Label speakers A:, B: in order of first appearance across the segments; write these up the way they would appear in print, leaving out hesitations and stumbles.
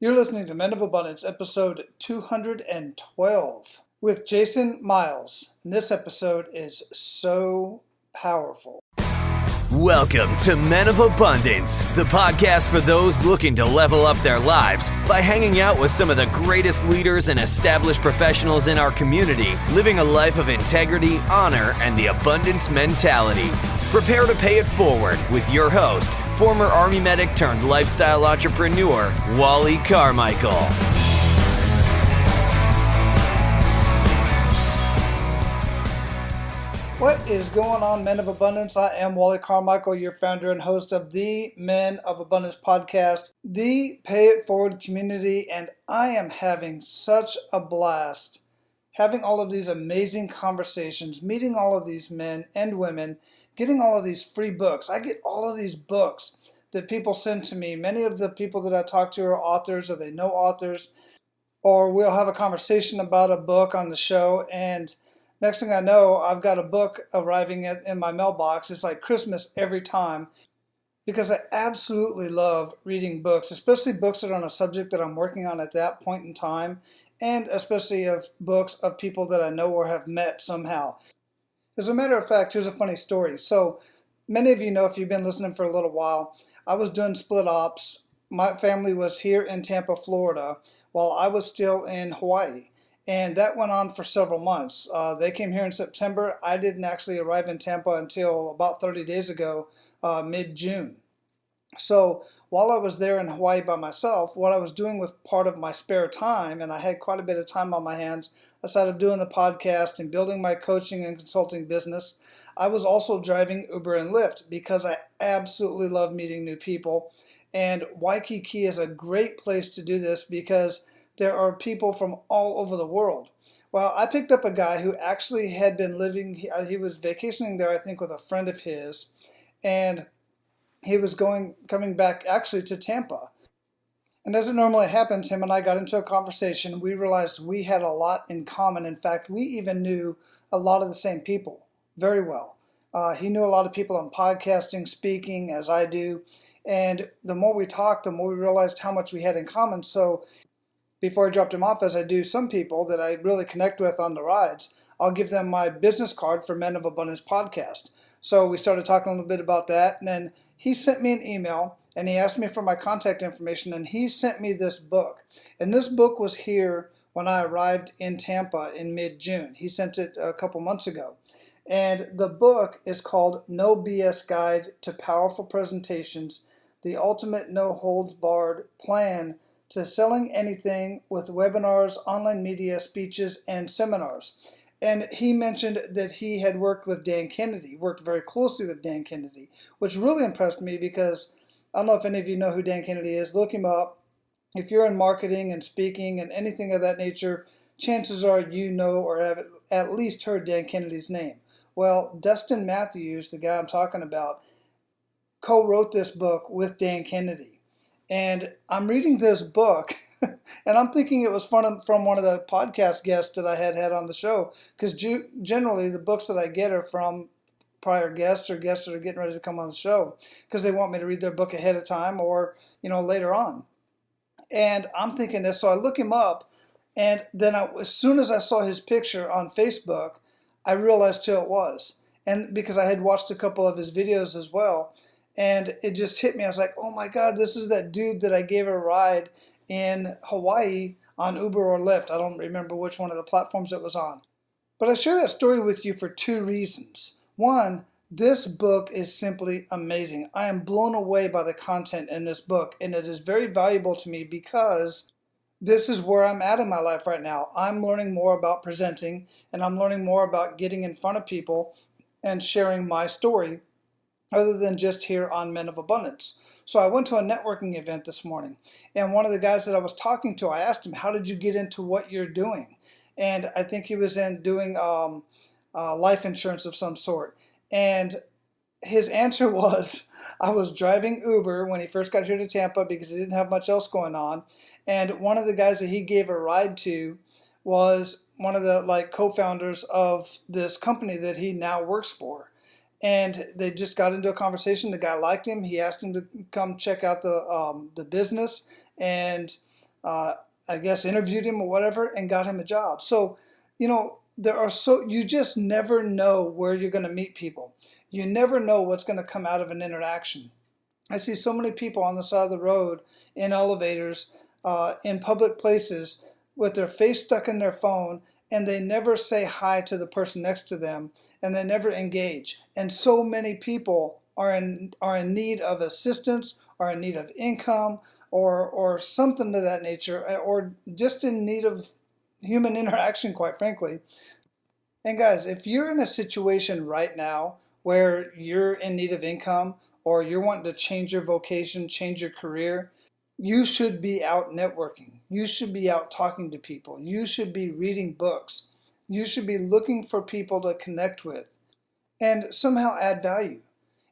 A: You're listening to Men of Abundance, episode 212 with Jason Miles. And this episode is so powerful.
B: Welcome to Men of Abundance, the podcast for those looking to level up their lives by hanging out with some of the greatest leaders and established professionals in our community, living a life of integrity, honor, and the abundance mentality. Prepare to pay it forward with your host, former Army medic turned lifestyle entrepreneur, Wally Carmichael.
A: What is going on, Men of Abundance? I am Wally Carmichael, your founder and host of the Men of Abundance podcast, the Pay It Forward community, and I am having such a blast having all of these amazing conversations, meeting all of these men and women, getting all of these free books. I get all of these books that people send to me. Many of the people that I talk to are authors, or they know authors, or we'll have a conversation about a book on the show, and next thing I know, I've got a book arriving in my mailbox. It's like Christmas every time because I absolutely love reading books, especially books that are on a subject that I'm working on at that point in time, and especially of books of people that I know or have met somehow. As a matter of fact, here's a funny story. So many of you know, if you've been listening for a little while, I was doing split ops. My family was here in Tampa, Florida, while I was still in Hawaii. And that went on for several months. They came here in September. I didn't actually arrive in Tampa until about 30 days ago, mid-June. So while I was there in Hawaii by myself, what I was doing with part of my spare time, and I had quite a bit of time on my hands, aside of doing the podcast and building my coaching and consulting business, I was also driving Uber and Lyft because I absolutely love meeting new people. And Waikiki is a great place to do this because there are people from all over the world. Well, I picked up a guy who actually had been living, he was vacationing there, I think, with a friend of his, and he was coming back actually to Tampa. And as it normally happens, him and I got into a conversation. We realized we had a lot in common. In fact, we even knew a lot of the same people very well. He knew a lot of people on podcasting, speaking, as I do. And the more we talked, the more we realized how much we had in common. So before I dropped him off, as I do some people that I really connect with on the rides, I'll give them my business card for Men of Abundance podcast. So we started talking a little bit about that, and then he sent me an email, and he asked me for my contact information, and he sent me this book. And this book was here when I arrived in Tampa in mid-June. He sent it a couple months ago. And the book is called No BS Guide to Powerful Presentations, the Ultimate No Holds Barred Plan to Selling Anything with Webinars, Online Media, Speeches, and Seminars. And he mentioned that he had worked with Dan Kennedy, worked very closely with Dan Kennedy, which really impressed me because I don't know if any of you know who Dan Kennedy is. Look him up. If you're in marketing and speaking and anything of that nature, chances are you know or have at least heard Dan Kennedy's name. Well, Dustin Matthews, the guy I'm talking about, co-wrote this book with Dan Kennedy. And I'm reading this book, and I'm thinking it was from one of the podcast guests that I had on the show, because generally the books that I get are from prior guests or guests that are getting ready to come on the show, because they want me to read their book ahead of time or, later on. And I'm thinking this, so I look him up, and then as soon as I saw his picture on Facebook, I realized who it was. And because I had watched a couple of his videos as well. And it just hit me. I was like, oh my God, this is that dude that I gave a ride in Hawaii on Uber or Lyft. I don't remember which one of the platforms it was on. But I share that story with you for two reasons. One, this book is simply amazing. I am blown away by the content in this book, and it is very valuable to me because this is where I'm at in my life right now. I'm learning more about presenting, and I'm learning more about getting in front of people and sharing my story, other than just here on Men of Abundance. So I went to a networking event this morning, and one of the guys that I was talking to, I asked him, how did you get into what you're doing? And I think he was in doing life insurance of some sort. And his answer was, I was driving Uber when he first got here to Tampa because he didn't have much else going on. And one of the guys that he gave a ride to was one of the co-founders of this company that he now works for. And they just got into a conversation. The guy liked him. He asked him to come check out the business, and I guess interviewed him or whatever and got him a job. So, you just never know where you're going to meet people. You never know what's going to come out of an interaction. I see so many people on the side of the road, in elevators, in public places, with their face stuck in their phone, and they never say hi to the person next to them, and they never engage. And so many people are in need of assistance, are in need of income, or something to that nature, or just in need of human interaction, quite frankly. And guys, if you're in a situation right now where you're in need of income, or you're wanting to change your vocation, change your career, you should be out networking. You should be out talking to people. You should be reading books. You should be looking for people to connect with and somehow add value.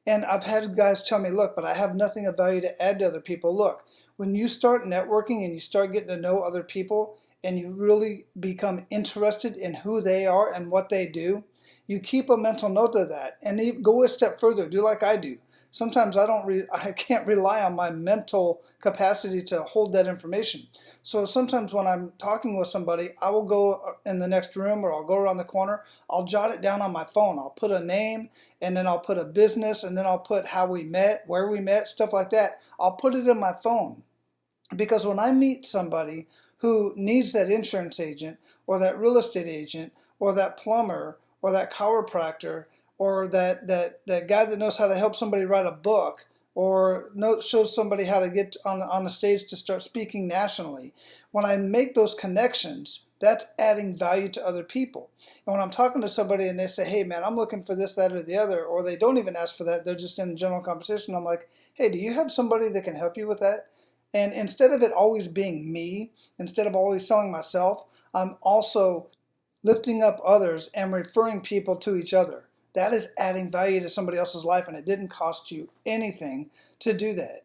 A: And I've had guys tell me, look, but I have nothing of value to add to other people. Look, when you start networking and you start getting to know other people and you really become interested in who they are and what they do, you keep a mental note of that and go a step further. Do like I do. Sometimes I can't rely on my mental capacity to hold that information. So sometimes when I'm talking with somebody, I will go in the next room or I'll go around the corner. I'll jot it down on my phone. I'll put a name and then I'll put a business and then I'll put how we met, where we met, stuff like that. I'll put it in my phone because when I meet somebody who needs that insurance agent or that real estate agent or that plumber or that chiropractor, or that guy that knows how to help somebody write a book, or shows somebody how to get on the stage to start speaking nationally. When I make those connections, that's adding value to other people. And when I'm talking to somebody and they say, hey man, I'm looking for this, that, or the other, or they don't even ask for that, they're just in general competition, I'm like, hey, do you have somebody that can help you with that? And instead of it always being me, instead of always selling myself, I'm also lifting up others and referring people to each other. That is adding value to somebody else's life, and it didn't cost you anything to do that.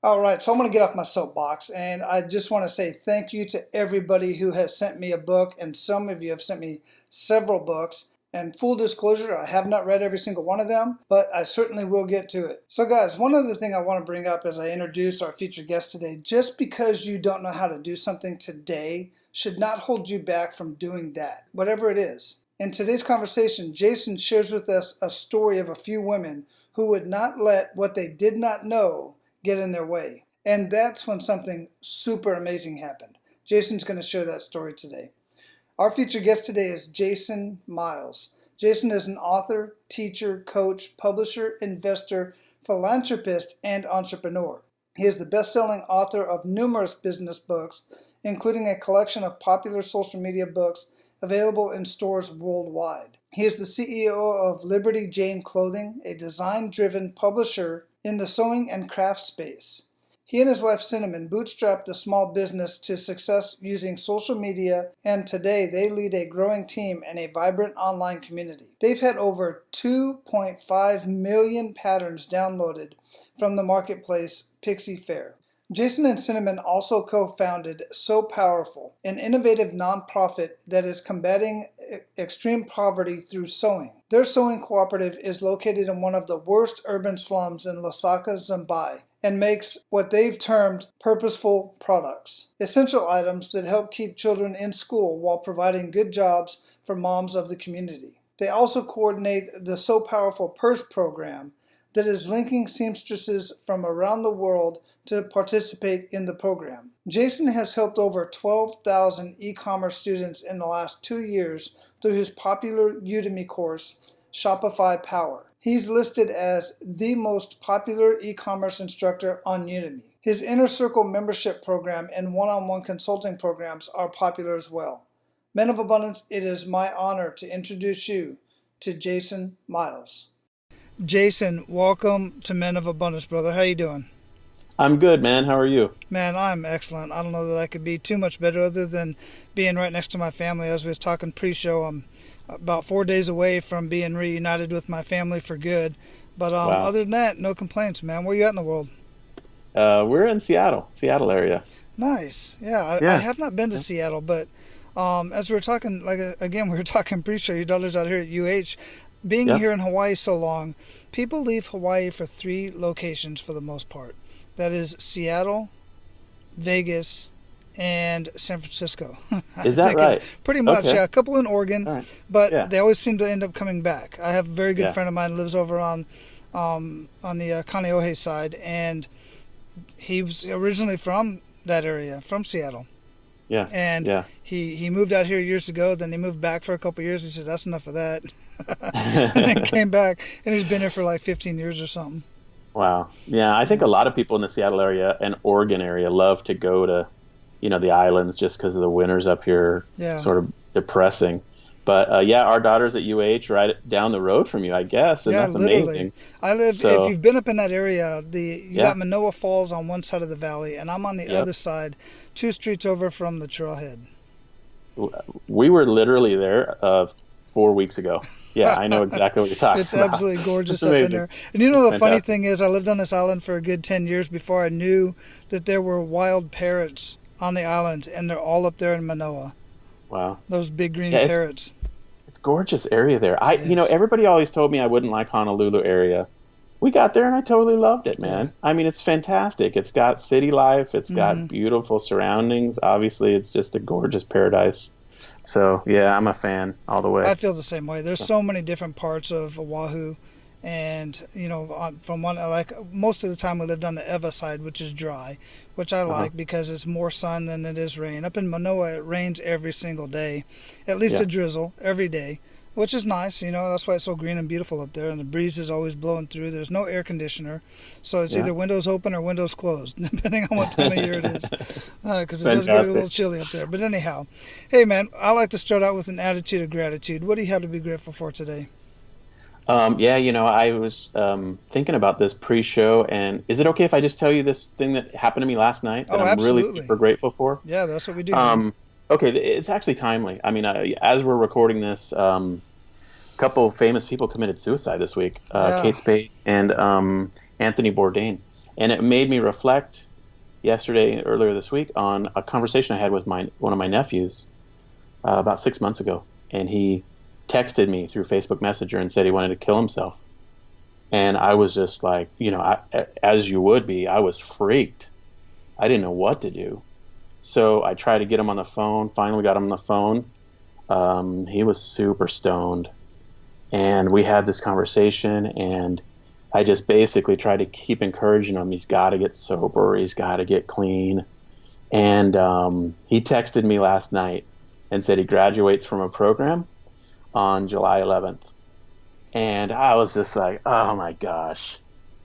A: All right, so I'm going to get off my soapbox, and I just want to say thank you to everybody who has sent me a book, and some of you have sent me several books. And full disclosure, I have not read every single one of them, but I certainly will get to it. So guys, one other thing I want to bring up as I introduce our featured guest today, just because you don't know how to do something today should not hold you back from doing that, whatever it is. In today's conversation, Jason shares with us a story of a few women who would not let what they did not know get in their way. And that's when something super amazing happened. Jason's going to share that story today. Our featured guest today is Jason Miles. Jason is an author, teacher, coach, publisher, investor, philanthropist, and entrepreneur. He is the best-selling author of numerous business books, including a collection of popular social media books available in stores worldwide. He is the CEO of Liberty Jane Clothing, a design-driven publisher in the sewing and craft space. He and his wife Cinnamon bootstrapped the small business to success using social media, and today they lead a growing team and a vibrant online community. They've had over 2.5 million patterns downloaded from the marketplace Pixie Fair. Jason and Cinnamon also co-founded So Powerful, an innovative nonprofit that is combating extreme poverty through sewing. Their sewing cooperative is located in one of the worst urban slums in Lusaka, Zambia, and makes what they've termed Purposeful Products, essential items that help keep children in school while providing good jobs for moms of the community. They also coordinate the So Powerful Purse program that is linking seamstresses from around the world to participate in the program. Jason has helped over 12,000 e-commerce students in the last 2 years through his popular Udemy course, Shopify Power. He's listed as the most popular e-commerce instructor on Udemy. His Inner Circle membership program and one-on-one consulting programs are popular as well. Men of Abundance, it is my honor to introduce you to Jason Miles. Jason, welcome to Men of Abundance, brother. How you doing?
C: I'm good, man. How are you?
A: Man, I'm excellent. I don't know that I could be too much better other than being right next to my family. As we was talking pre-show, I'm about 4 days away from being reunited with my family for good. But
C: Wow.
A: Other than that, no complaints, man. Where you at in the world?
C: We're in Seattle area.
A: Nice. Yeah, I have not been to Seattle, but as we were talking, we were talking pre-show, your daughter's out here at UH. Being here in Hawaii so long, people leave Hawaii for 3 locations for the most part. That is Seattle, Vegas, and San Francisco.
C: Is that right?
A: Pretty much,
C: Okay.
A: yeah. A couple in Oregon,
C: All right.
A: but
C: Yeah.
A: they always seem to end up coming back. I have a very good
C: Yeah.
A: friend of mine who lives over on the Kaneohe side, and he was originally from that area, from Seattle.
C: Yeah.
A: And
C: Yeah.
A: he moved out here years ago. Then he moved back for a couple of years. He said, "That's enough of that," and then came back, and he's been here for like 15 years or something.
C: Wow. Yeah, I think a lot of people in the Seattle area and Oregon area love to go to, the islands just because of the winters up here,
A: Yeah.
C: sort of depressing. But yeah, our daughter's at UH right down the road from you, I guess, and
A: Yeah,
C: that's
A: literally.
C: amazing.
A: I live.
C: So-
A: If you've been up in that area, you
C: Yeah.
A: got Manoa Falls on one side of the valley, and I'm on the
C: Yep.
A: other side, 2 streets over from the trailhead.
C: We were literally there 4 weeks ago. Yeah, I know exactly what you're talking
A: It's
C: about.
A: absolutely gorgeous
C: It's
A: up in
C: amazing.
A: there. And you know, the funny
C: Fantastic.
A: thing is, I lived on this island for a good 10 years before I knew that there were wild parrots on the island, and they're all up there in Manoa.
C: Wow.
A: Those big green
C: Yeah,
A: parrots.
C: It's gorgeous area there.
A: It is.
C: Everybody always told me I wouldn't like Honolulu area. We got there and I totally loved it, man. I mean, it's fantastic. It's got city life. It's got beautiful surroundings. Obviously, it's just a gorgeous paradise. So, yeah, I'm a fan all the way.
A: I feel the same way. There's so many different parts of Oahu, and from one, like most of the time we lived on the Ewa side, which is dry, which I like because it's more sun than it is rain. Up in Manoa, it rains every single day, at least
C: Yeah.
A: a drizzle every day, which is nice. That's why it's so green and beautiful up there, and the breeze is always blowing through. There's no air conditioner, so it's
C: Yeah.
A: either windows open or windows closed, depending on what time of year it is, because it does get a
C: Fantastic.
A: little chilly up there. But anyhow, hey man, I like to start out with an attitude of gratitude. What do you have to be grateful for today?
C: Yeah, I was thinking about this pre-show, and is it okay if I just tell you this thing that happened to me last night that
A: Oh,
C: I'm really
A: absolutely.
C: super grateful for?
A: Yeah, that's what we do. Man.
C: Okay, it's actually timely. I mean, as we're recording this, a couple of famous people committed suicide this week,
A: Yeah.
C: Kate Spade and Anthony Bourdain. And it made me reflect earlier this week, on a conversation I had with one of my nephews about 6 months ago. And he texted me through Facebook Messenger and said he wanted to kill himself. And I was just like, as you would be, I was freaked. I didn't know what to do. So I tried to get him on the phone, finally got him on the phone. He was super stoned. And we had this conversation, and I just basically tried to keep encouraging him. He's got to get sober. He's got to get clean. And he texted me last night and said he graduates from a program on July 11th. And I was just like, oh my gosh,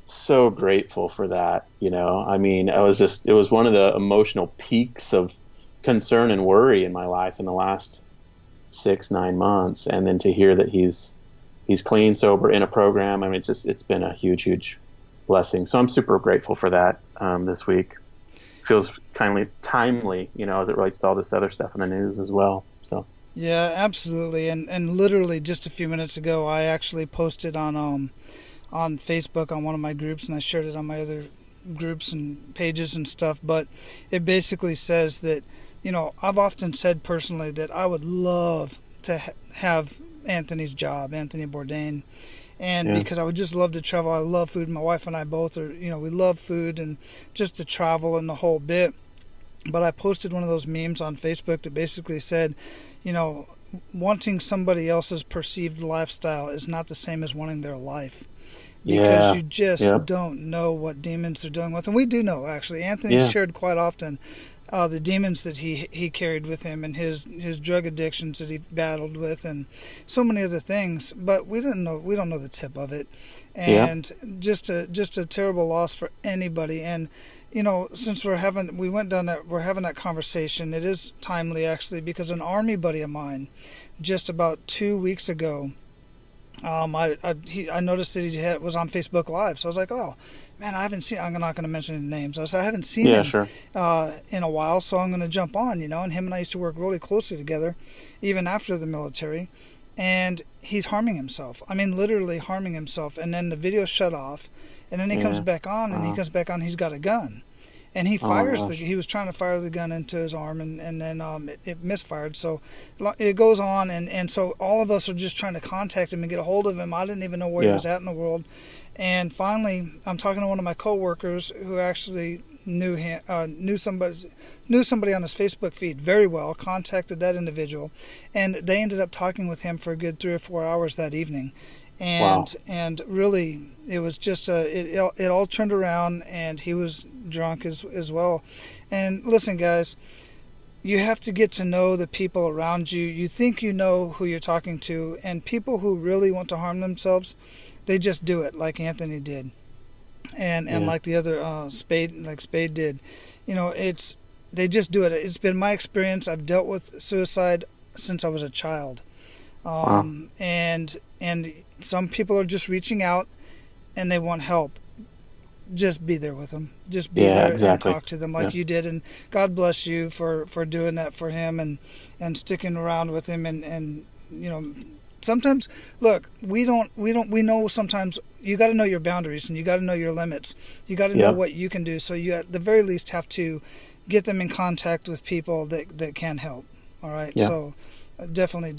C: so grateful for that. I mean, it was one of the emotional peaks of concern and worry in my life in the last 6-9 months. And then to hear that he's clean, sober, in a program, I mean, it's been a huge blessing. So I'm super grateful for that this week. Feels kindly timely, as it relates to all this other stuff in the news as well. So.
A: Yeah, absolutely. And literally just a few minutes ago, I actually posted on Facebook on one of my groups, and I shared it on my other groups and pages and stuff. But it basically says that, I've often said personally that I would love to have Anthony Bourdain. And because I would just love to travel. I love food. My wife and I both are, we love food and just to travel and the whole bit. But I posted one of those memes on Facebook that basically said, wanting somebody else's perceived lifestyle is not the same as wanting their life. Because you just don't know what demons they're dealing with. And we do know, actually. Anthony shared quite often the demons that he carried with him, and his drug addictions that he battled with, and so many other things. But we don't know the tip of it. And just a terrible loss for anybody. And since we're having that conversation, it is timely actually, because an Army buddy of mine, just about 2 weeks ago, I noticed that he was on Facebook Live. So I was like, oh man, I haven't seen. I'm not going to mention any names. I said I haven't seen him in a while, so I'm going to jump on. And him and I used to work really closely together, even after the military. And he's harming himself. I mean, literally harming himself. And then the video shut off. And then he comes back on, and he comes back on. He's got a gun, and he fires. He was trying to fire the gun into his arm, and then it misfired. So it goes on, and so all of us are just trying to contact him and get a hold of him. I didn't even know where he was at in the world. And finally, I'm talking to one of my coworkers who actually knew somebody on his Facebook feed very well, contacted that individual, and they ended up talking with him for a good 3 or 4 hours that evening.
C: Wow.
A: And really, it was just it all turned around, and he was drunk as well. And listen, guys, you have to get to know the people around you. You think you know who you're talking to, and people who really want to harm themselves, they just do it, like Anthony did, and like the other Spade did. You know, they just do it. It's been my experience. I've dealt with suicide since I was a child, and some people are just reaching out, and they want help. Just be there with them. Just be there
C: exactly.
A: and talk to them like you did. And God bless you for doing that for him and sticking around with him. And you know, sometimes, look, we know sometimes you got to know your boundaries and you got to know your limits. You got to know what you can do. So you at the very least have to get them in contact with people that can help. All right.
C: Yeah.
A: So definitely,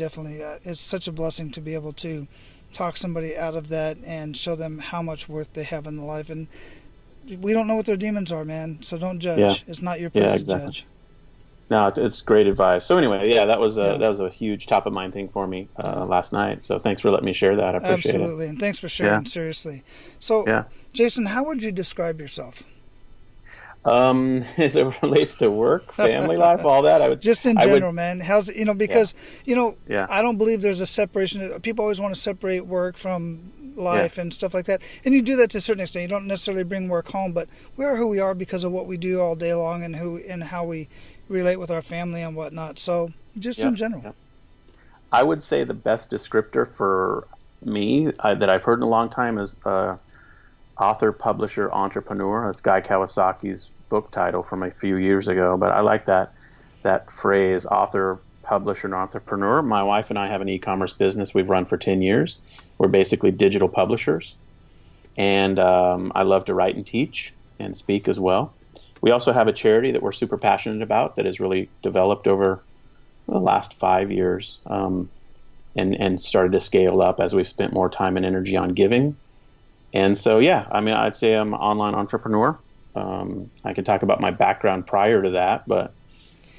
A: it's such a blessing to be able to talk somebody out of that and show them how much worth they have in the life. And we don't know what their demons are, man. So don't judge.
C: Yeah.
A: It's not your place
C: exactly.
A: to judge.
C: No, it's great advice. So anyway, that was a huge top of mind thing for me last night. So thanks for letting me share that. I appreciate it.
A: Absolutely. And thanks for sharing, seriously. So Jason, how would you describe yourself?
C: As it relates to work, family life, all that, I would
A: just in general, man. How's it, because I don't believe there's a separation. People always want to separate work from life and stuff like that, and you do that to a certain extent. You don't necessarily bring work home, but we are who we are because of what we do all day long and how we relate with our family and whatnot. So just in general,
C: I would say the best descriptor for me that I've heard in a long time is author, publisher, entrepreneur. That's Guy Kawasaki's book title from a few years ago, but I like that phrase, author, publisher, and entrepreneur. My wife and I have an e-commerce business we've run for 10 years. We're basically digital publishers, and I love to write and teach and speak as well. We also have a charity that we're super passionate about that has really developed over the last 5 years and started to scale up as we've spent more time and energy on giving. And so, I'd say I'm an online entrepreneur. I can talk about my background prior to that, but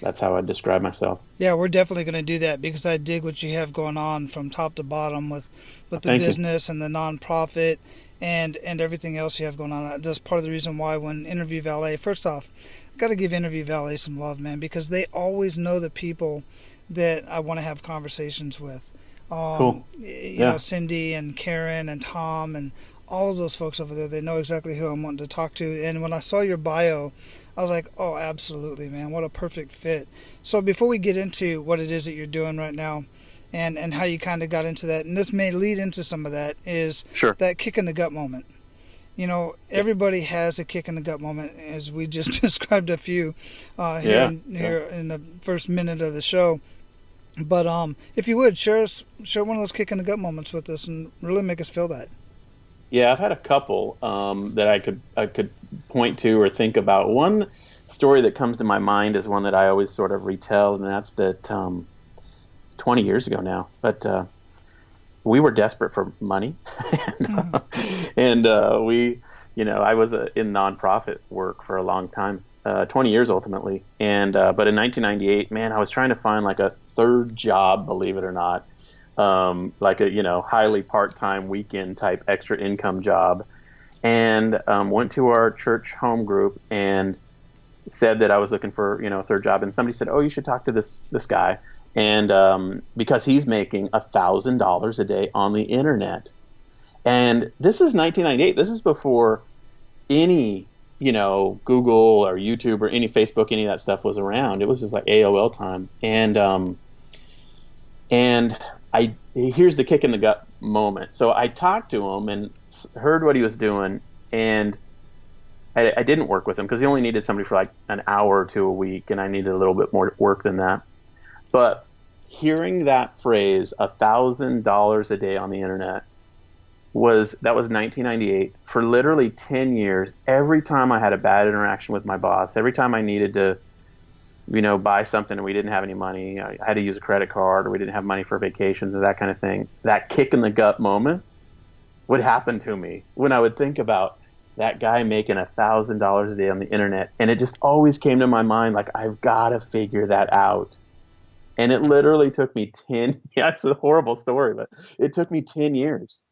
C: that's how I describe myself.
A: Yeah, we're definitely going to do that because I dig what you have going on from top to bottom with the business and the nonprofit and everything else you have going on. That's part of the reason why when Interview Valet, first off, I've got to give Interview Valet some love, man, because they always know the people that I want to have conversations with.
C: Cool.
A: You know, Cindy and Karen and Tom and all of those folks over there, they know exactly who I'm wanting to talk to. And when I saw your bio, I was like, oh, absolutely, man. What a perfect fit. So before we get into what it is that you're doing right now and how you kind of got into that, and this may lead into some of that, is that kick in the gut moment. You know, everybody has a kick in the gut moment, as we just described a few here in the first minute of the show. But if you would, share one of those kick in the gut moments with us and really make us feel that.
C: Yeah, I've had a couple that I could point to or think about. One story that comes to my mind is one that I always sort of retell, and that's that it's 20 years ago now, but we were desperate for money, and we, I was in nonprofit work for a long time, 20 years ultimately, and but in 1998, man, I was trying to find like a third job, believe it or not. Like a highly part-time weekend type extra income job, and went to our church home group and said that I was looking for a third job, and somebody said, oh, you should talk to this guy, and because he's making $1,000 a day on the internet. And this is 1998. This is before any Google or YouTube or any Facebook, any of that stuff was around. It was just like AOL time, and here's the kick in the gut moment. So I talked to him and heard what he was doing, and I didn't work with him because he only needed somebody for like an hour or two a week, and I needed a little bit more work than that. But hearing that phrase, $1,000 a day on the internet, was 1998. For literally 10 years, every time I had a bad interaction with my boss, every time I needed to buy something and we didn't have any money, I had to use a credit card, or we didn't have money for vacations or that kind of thing, that kick in the gut moment would happen to me when I would think about that guy making $1,000 a day on the internet. And it just always came to my mind, like, I've got to figure that out. And it literally took me 10, yeah, it's a horrible story, but it took me 10 years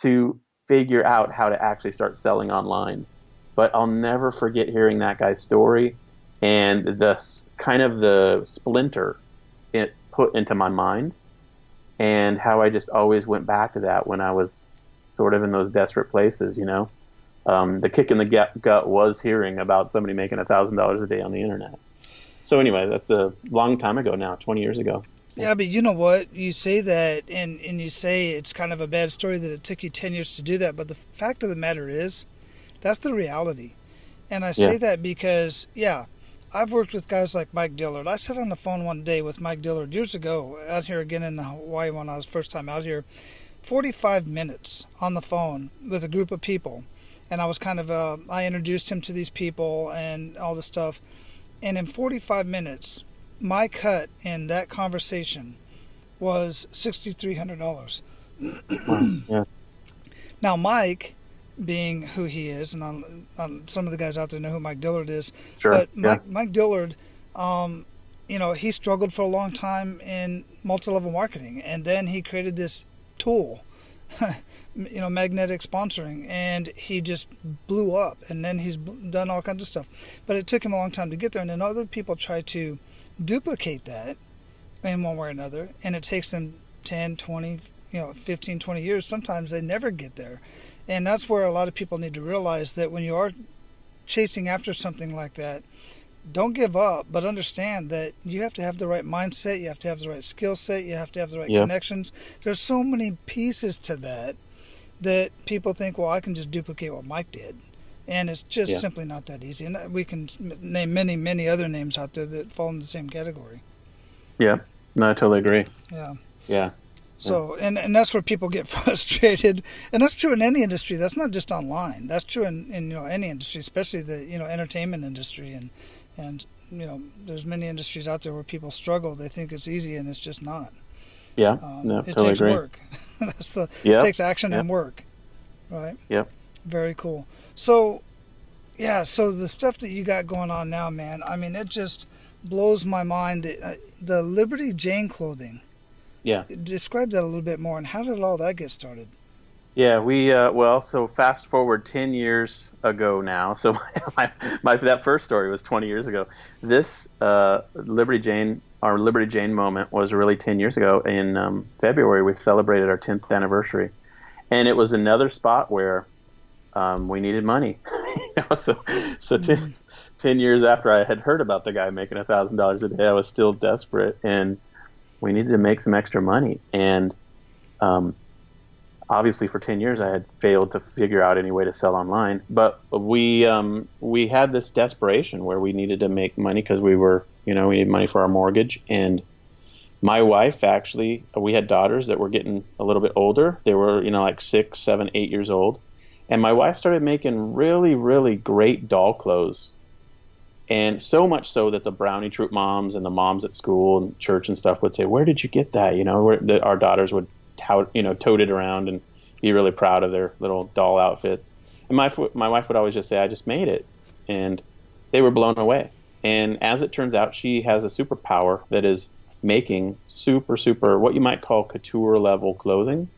C: to figure out how to actually start selling online. But I'll never forget hearing that guy's story and the kind of the splinter it put into my mind, and how I just always went back to that when I was sort of in those desperate places, you know. The kick in the gut was hearing about somebody making $1,000 a day on the internet. So anyway, that's a long time ago now, 20 years ago.
A: Yeah, but you know what? You say that, and you say it's kind of a bad story that it took you 10 years to do that. But the fact of the matter is, that's the reality. And I say that because, yeah, I've worked with guys like Mike Dillard. I sat on the phone one day with Mike Dillard years ago, out here again in Hawaii when I was first time out here, 45 minutes on the phone with a group of people. And I was kind of, I introduced him to these people and all this stuff. And in 45 minutes, my cut in that conversation was $6,300.
C: Yeah.
A: Now, Mike, being who he is, and some of the guys out there know who Mike Dillard is,
C: Sure.
A: but Mike Dillard, you know, he struggled for a long time in multi-level marketing, and then he created this tool, you know, magnetic sponsoring, and he just blew up, and then he's done all kinds of stuff. But it took him a long time to get there, and then other people try to duplicate that in one way or another, and it takes them 10, 20, 15, 20 years. Sometimes they never get there. And that's where a lot of people need to realize that when you are chasing after something like that, don't give up, but understand that you have to have the right mindset, you have to have the right skill set, you have to have the right connections. There's so many pieces to that people think, well, I can just duplicate what Mike did. And it's just simply not that easy. And we can name many, many other names out there that fall in the same category.
C: Yeah, no, I totally agree.
A: Yeah. So, and that's where people get frustrated. And that's true in any industry. That's not just online. That's true in any industry, especially the, entertainment industry. And there's many industries out there where people struggle. They think it's easy, and it's just not.
C: Yeah, no,
A: it
C: totally
A: takes
C: agree.
A: work. It takes action and work. Right?
C: Yep.
A: Very cool. So, so the stuff that you got going on now, man, I mean, it just blows my mind. The Liberty Jane clothing.
C: Yeah.
A: Describe that a little bit more, and how did all that get started?
C: Yeah, we so fast forward 10 years ago now. So my that first story was 20 years ago. This our Liberty Jane moment was really 10 years ago. In February, we celebrated our 10th anniversary, and it was another spot where we needed money. So 10 years after I had heard about the guy making $1,000 a day, I was still desperate, and we needed to make some extra money. And obviously for 10 years I had failed to figure out any way to sell online. But we had this desperation where we needed to make money because we needed money for our mortgage. And my wife, actually, we had daughters that were getting a little bit older. They were, like 6, 7, 8 years old. And my wife started making really, really great doll clothes. And so much so that the Brownie Troop moms and the moms at school and church and stuff would say, "Where did you get that?" Our daughters would tote it around and be really proud of their little doll outfits. And my wife would always just say, "I just made it." And they were blown away. And as it turns out, she has a superpower that is making super, what you might call couture level clothing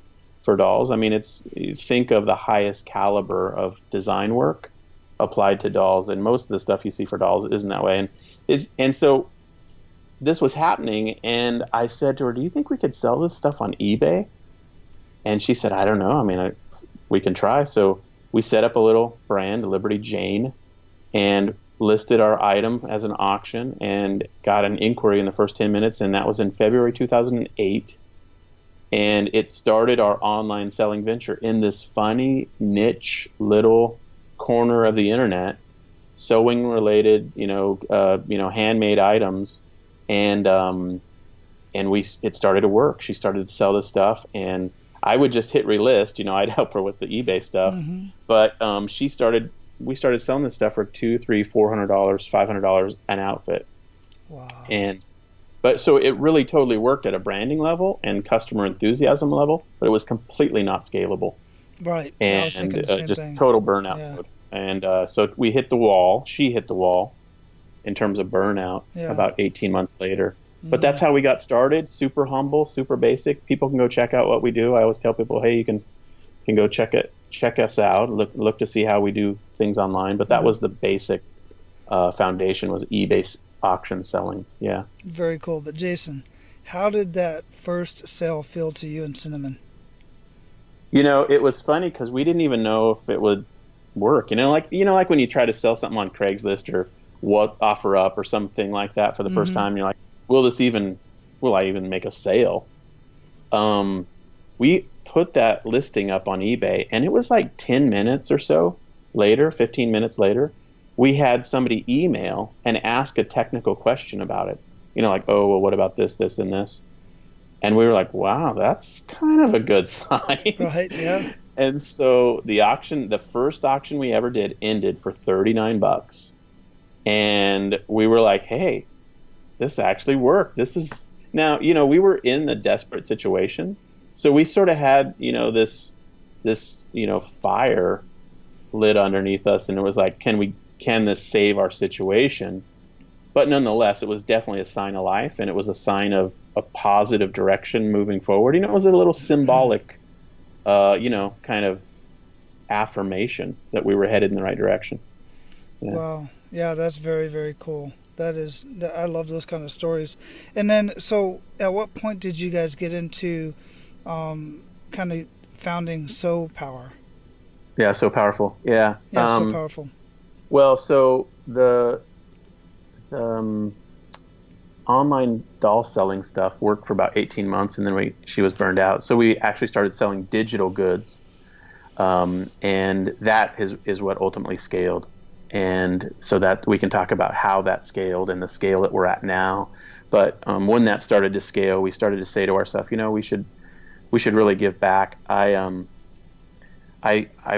C: for dolls. I mean, think of the highest caliber of design work applied to dolls, and most of the stuff you see for dolls isn't that way. And so this was happening, and I said to her, "Do you think we could sell this stuff on eBay?" And she said, "I don't know. I mean, we can try." So we set up a little brand, Liberty Jane, and listed our item as an auction and got an inquiry in the first 10 minutes, and that was in February 2008. And it started our online selling venture in this funny niche little corner of the internet, sewing related, handmade items, and it started to work. She started to sell this stuff, and I would just hit relist. I'd help her with the eBay stuff, but we started selling this stuff for $200, $300, $400, $500 an outfit.
A: Wow.
C: But so it really totally worked at a branding level and customer enthusiasm level, but it was completely not scalable.
A: Right. I was
C: and
A: thinking the same
C: just
A: thing.
C: total burnout
A: Yeah.
C: mode. And so we hit the wall. She hit the wall in terms of burnout
A: Yeah.
C: about 18 months later. But that's
A: Mm.
C: how we got started. Super humble, super basic. People can go check out what we do. I always tell people, hey, you can go check us out, look to see how we do things online. But that
A: Yeah.
C: was the basic foundation, was eBay auction selling. Yeah.
A: Very cool. But Jason, how did that first sale feel to you and Cinnamon?
C: It was funny because we didn't even know if it would work. Like when you try to sell something on Craigslist or what offer up or something like that for the first
A: Mm-hmm.
C: time, you're like, will I even make a sale? Um, we put that listing up on eBay, and it was like 10 minutes or so later, 15 minutes later, we had somebody email and ask a technical question about it. Like, oh, well, what about this, this, and this? And we were like, wow, that's kind of a good sign.
A: Right. Yeah.
C: And so the first auction we ever did ended for 39 bucks. And we were like, hey, this actually worked. This is now, we were in the desperate situation. So we sort of had, this fire lit underneath us. And it was like, can this save our situation? But nonetheless, it was definitely a sign of life, and it was a sign of a positive direction moving forward. It was a little symbolic, kind of affirmation that we were headed in the right direction. Yeah.
A: Wow. Yeah, that's very, very cool. I love those kind of stories. And then, so at what point did you guys get into kind of founding So Power?
C: Yeah, so powerful. Yeah.
A: Yeah, So Powerful.
C: Well, so the um, online doll selling stuff worked for about 18 months, and then she was burned out. So we actually started selling digital goods, and that is what ultimately scaled. And so that we can talk about how that scaled and the scale that we're at now. But when that started to scale, we started to say to ourselves, we should really give back. I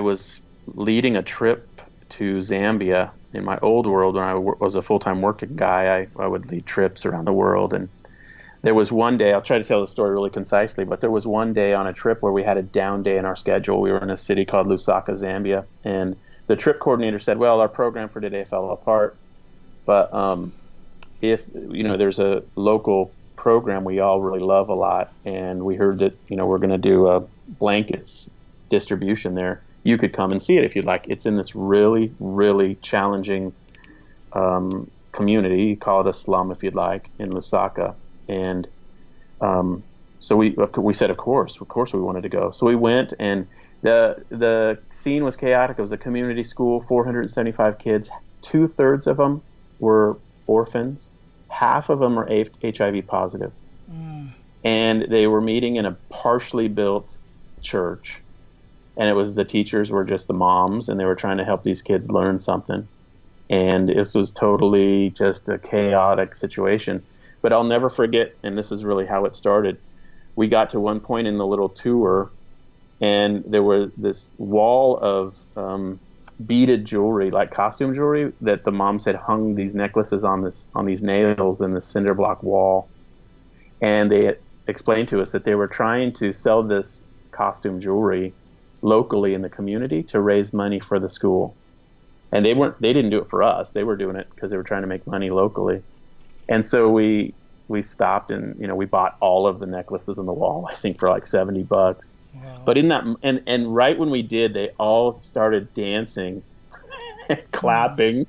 C: was leading a trip to Zambia in my old world when I was a full-time working guy. I would lead trips around the world, and there was one day, I'll try to tell the story really concisely, but there was one day on a trip where we had a down day in our schedule. We were in a city called Lusaka, Zambia, and the trip coordinator said, well, our program for today fell apart, but if there's a local program we all really love a lot, and we heard that we're going to do a blankets distribution there. You could come and see it if you'd like. It's in this really, really challenging community. You call it a slum if you'd like, in Lusaka. And so we said, of course we wanted to go. So we went, and the scene was chaotic. It was a community school, 475 kids. 2/3 of them were orphans. Half of them are HIV positive. And they were meeting in a partially built church. And the teachers were just the moms, and they were trying to help these kids learn something. And this was totally just a chaotic situation. But I'll never forget, and this is really how it started. We got to one point in the little tour, and there was this wall of beaded jewelry, like costume jewelry, that the moms had hung these necklaces on these nails in the cinder block wall. And they explained to us that they were trying to sell this costume jewelry locally in the community to raise money for the school. And they didn't do it for us. They were doing it because they were trying to make money locally. And so we stopped, and we bought all of the necklaces on the wall, I think for like $70.
A: Wow.
C: But in that and right when we did, they all started dancing and clapping,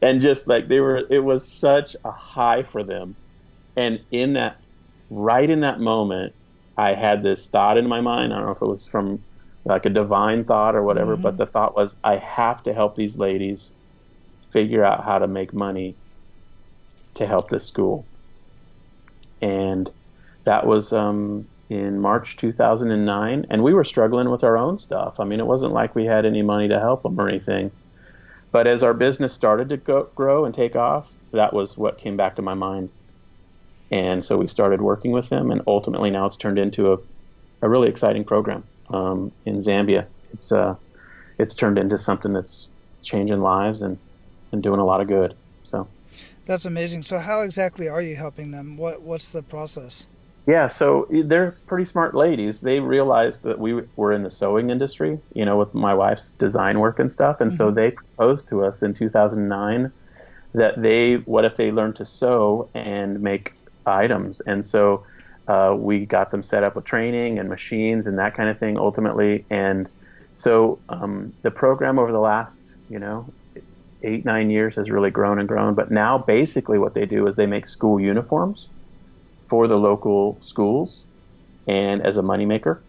C: and just like it was such a high for them. And right in that moment, I had this thought in my mind. I don't know if it was from like a divine thought or whatever, but the thought was, I have to help these ladies figure out how to make money to help this school. And that was in March 2009, and we were struggling with our own stuff. I mean, it wasn't like we had any money to help them or anything. But as our business started to grow and take off, that was what came back to my mind. And so we started working with them, and ultimately now it's turned into a really exciting program in Zambia. It's turned into something that's changing lives and doing a lot of good. So
A: That's amazing. So how exactly are you helping them? What's the process?
C: Yeah, so they're pretty smart ladies. They realized that we were in the sewing industry, with my wife's design work and stuff. And so
A: Hmm.
C: they proposed to us in 2009 that what if they learned to sew and make items? And so we got them set up with training and machines and that kind of thing ultimately. And so the program over the last, 8, 9 years has really grown and grown. But now basically what they do is they make school uniforms for the local schools and as a moneymaker.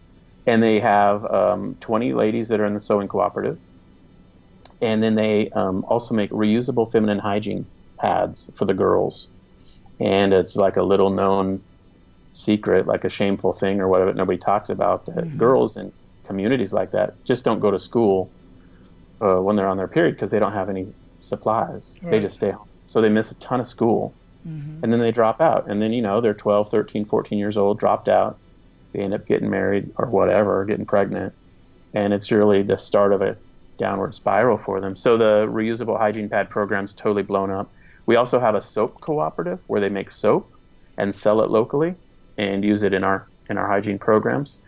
C: And they have 20 ladies that are in the sewing cooperative. And then they also make reusable feminine hygiene pads for the girls. And it's like a little known secret, like a shameful thing or whatever that nobody talks about, that
A: Hmm.
C: girls in communities like that just don't go to school when they're on their period because they don't have any supplies. They
A: Right.
C: just stay home. So they miss a ton of school
A: Hmm.
C: and then they drop out. And then, they're 12, 13, 14 years old, dropped out. They end up getting married or whatever, getting pregnant. And it's really the start of a downward spiral for them. So the reusable hygiene pad program's totally blown up. We also have a soap cooperative where they make soap and sell it locally and use it in our hygiene programs.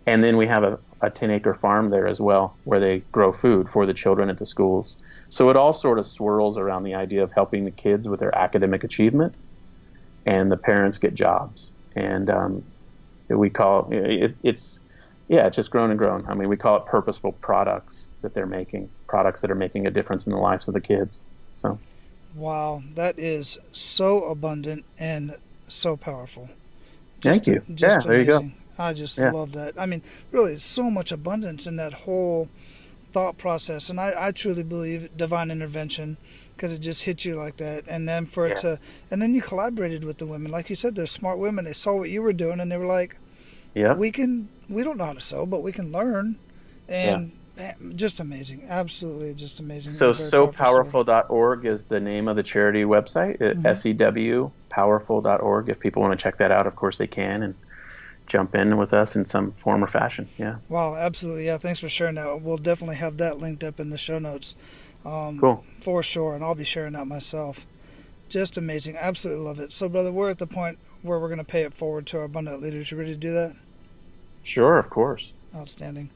C: And then we have a 10-acre farm there as well where they grow food for the children at the schools. So it all sort of swirls around the idea of helping the kids with their academic achievement and the parents get jobs. And we call it's yeah, it's just grown and grown. I mean, we call it purposeful products that they're making, products that are making a difference in the lives of the kids. So
A: Wow, that is so abundant and so powerful.
C: thank you. Yeah,
A: Just
C: there you go.
A: amazing. I just
C: Yeah,
A: love that. I mean, really, so much abundance in that whole thought process, and I truly believe divine intervention because it just hit you like that, and then for it
C: yeah,
A: to, and then you collaborated with the women, like you said, they're smart women. They saw what you were doing, and they were like,
C: yep,
A: we don't know how to sew, but we can learn,
C: yeah.
A: and man, just amazing, absolutely, just amazing,
C: So
A: and very powerful story.
C: sewpowerful.org is the name of the charity website,
A: Hmm.
C: sewpowerful.org. If people want to check that out, of course they can and jump in with us in some form or fashion. Yeah,
A: Wow, absolutely, yeah. Thanks for sharing that. We'll definitely have that linked up in the show notes,
C: cool.
A: for sure, and I'll be sharing that myself. Just amazing. Absolutely love it. So, brother, we're at the point where we're going to pay it forward to our abundant leaders. You ready to do that?
C: Sure, of course.
A: Outstanding.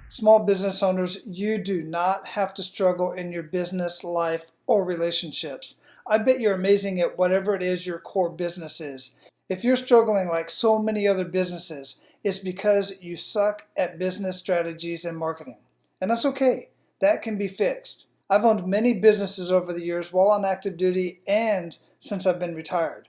A: Small business owners, you do not have to struggle in your business, life, or relationships. I bet you're amazing at whatever it is your core business is. If you're struggling like so many other businesses, it's because you suck at business strategies and marketing. And that's okay. That can be fixed. I've owned many businesses over the years while on active duty and since I've been retired.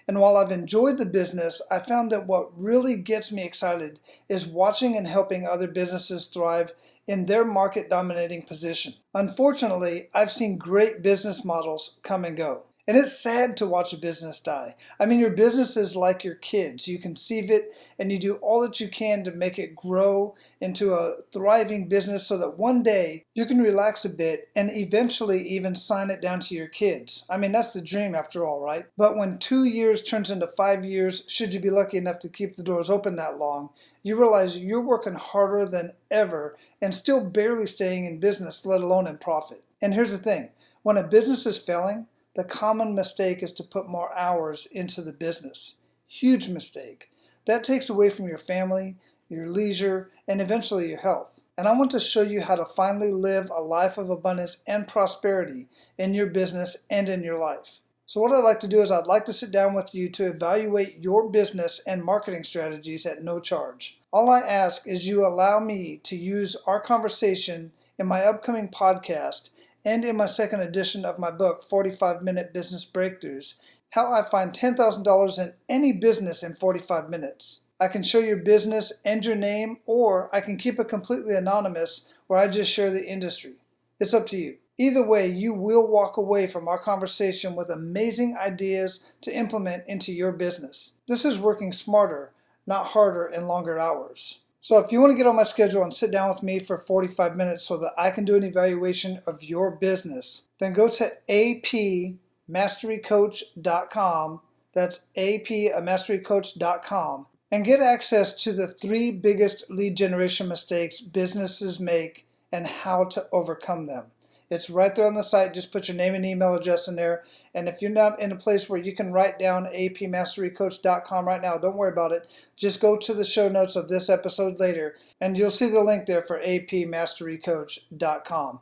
A: And while I've enjoyed the business, I found that what really gets me excited is watching and helping other businesses thrive in their market dominating position. Unfortunately, I've seen great business models come and go. And it's sad to watch a business die. I mean, your business is like your kids. You conceive it and you do all that you can to make it grow into a thriving business so that one day you can relax a bit and eventually even sign it down to your kids. I mean, that's the dream after all, right? But when 2 years turns into 5 years, should you be lucky enough to keep the doors open that long, you realize you're working harder than ever and still barely staying in business, let alone in profit. And here's the thing, when a business is failing, the common mistake is to put more hours into the business. Huge mistake. That takes away from your family, your leisure, and eventually your health. And I want to show you how to finally live a life of abundance and prosperity in your business and in your life. So what I'd like to do is I'd like to sit down with you to evaluate your business and marketing strategies at no charge. All I ask is you allow me to use our conversation in my upcoming podcast and in my second edition of my book, 45-Minute Business Breakthroughs, how I find $10,000 in any business in 45 minutes. I can show your business and your name, or I can keep it completely anonymous where I just share the industry. It's up to you. Either way, you will walk away from our conversation with amazing ideas to implement into your business. This is working smarter, not harder and longer hours. So if you want to get on my schedule and sit down with me for 45 minutes so that I can do an evaluation of your business, then go to apmasterycoach.com. That's apmasterycoach.com and get access to the 3 biggest lead generation mistakes businesses make and how to overcome them. It's right there on the site. Just put your name and email address in there. And if you're not in a place where you can write down apmasterycoach.com right now, don't worry about it. Just go to the show notes of this episode later, and you'll see the link there for apmasterycoach.com.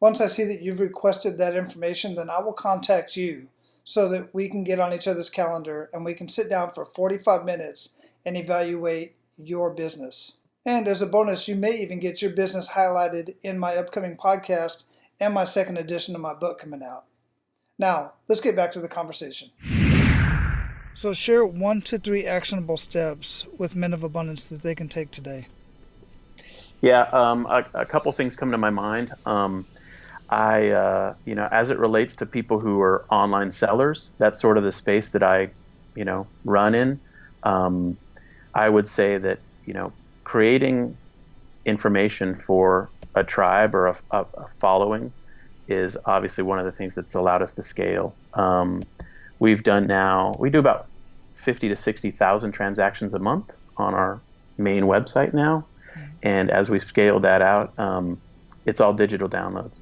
A: Once I see that you've requested that information, then I will contact you so that we can get on each other's calendar and we can sit down for 45 minutes and evaluate your business. And as a bonus, you may even get your business highlighted in my upcoming podcast and my second edition of my book coming out. Now, let's get back to the conversation. So share 1 to 3 actionable steps with men of abundance that they can take today.
C: Yeah, a couple things come to my mind. As it relates to people who are online sellers, that's sort of the space that I, run in. I would say that, creating information for a tribe or a following is obviously one of the things that's allowed us to scale. We do about 50 to 60,000 transactions a month on our main website now. And as we scale that out, it's all digital downloads.